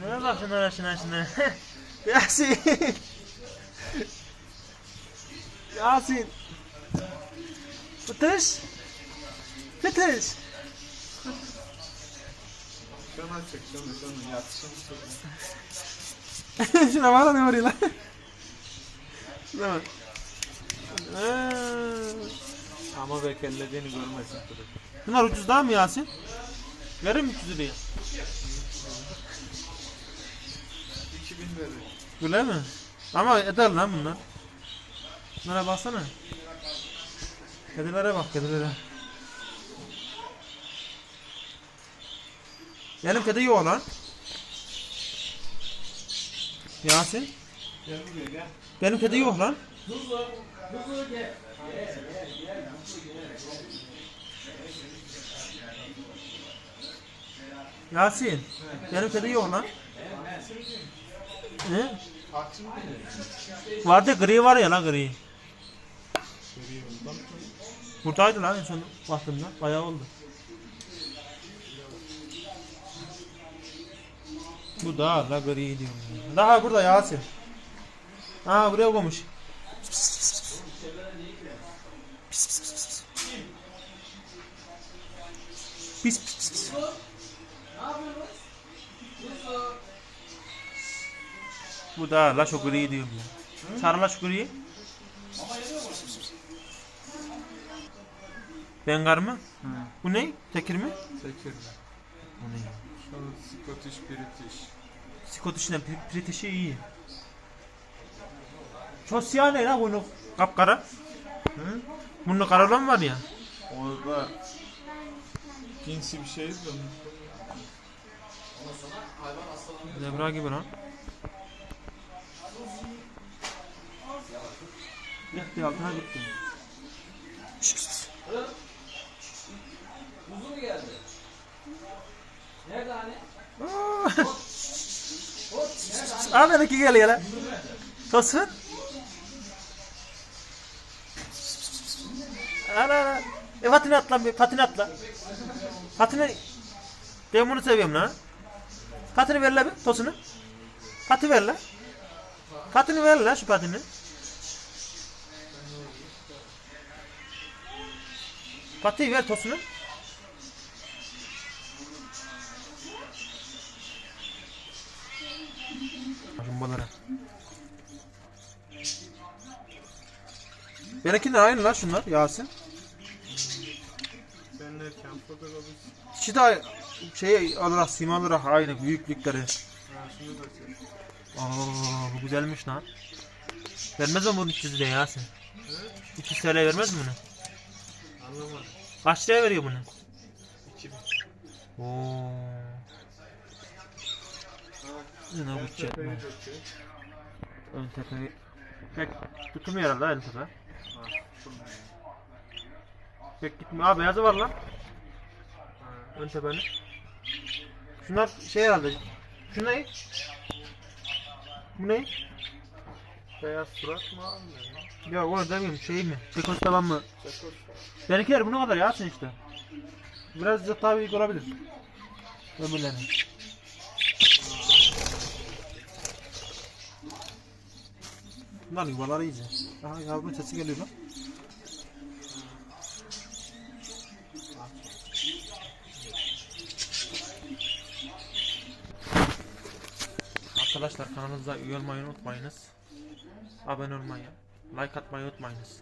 Şuna bak şuna. Yasin. Yasin. Fıtış. Şuna çek, şuna yatsın. Şuna bak ne vuruyor lan. Şuna bak. Ama belki ellediğini görmesin. Bunlar ucuz daha mı Yasin? Verir mi 300 liraya? 2000 verir. Öyle mi? Ama eder lan bunlar. Bunlara baksana. Kedilere bak kedilere. Benim kedi yok lan. Yasin. Gel buraya gel. Benim kedi yok lan. Gel. Yasin. Benim kedi yok lan. Ne? Vardı gri var ya lan gri. Buradaydı lan en son baktığımda. Bayağı oldu. Bu daha la gri diyorum. Daha burada Yasin. Ha buraya koymuş. Pis. Bu da la şu gri diyorum ya. Sarı la şu gri. Bengar mı? Hı. Bu ne? Tekir mi? Tekir. Bu ne? Şu Scottish British. Scottish'in British'i iyi. Çok siyah ne la bunu? Kapkara. Hı? Bunun kara olan var ya. Orada cinsi bir şey de Zebra gibi lan. Gitti altına gitti. Kuzu mu geldi? Nerede hani? Aa benimki geliyor lan. Tosun. Ana. Patini atla bir patini atla. Patini. Ben bunu seviyorum lan. Patini ver la bir tosunu. Pati ver la. Patini ver la şu patini. Patiyi ver tosunu. Jumbalara. Benimkiler aynı lan şunlar Yasin. ben erken fotoğrafı. İkisi de şey olarak sima olarak aynı büyüklükleri. Ha şunu da çek. Aa bu güzelmiş lan. Vermez mi bunu 300 liraya Yasin? Hı? 200 TL vermez mi bunu? Anlamadım. Kaç liraya veriyor bunu? 2000. Oo. Ne bu Ben çekme. tepeyi döküyor. Ön tepeyi. Pek tutmuyor herhalde ön tepe. Ha tutulmuyor. Pek gitmiyor. Aa beyazı var lan. Ha. Ön tepenin. Şunlar şey herhalde. Şu ne? Bu ne? Beyaz surat mı abi? Ya onu demiyorum şey mi? Çekos taban mı? Çakır. Benimkiler bu ne kadar ya sen işte. Biraz da daha büyük olabilir. Öbürlerinin. Bunlar yuvaları iyice. Aha yavrum sesi geliyor lan. Arkadaşlar kanalımıza üye olmayı unutmayınız. Abone olmayı, like atmayı unutmayınız.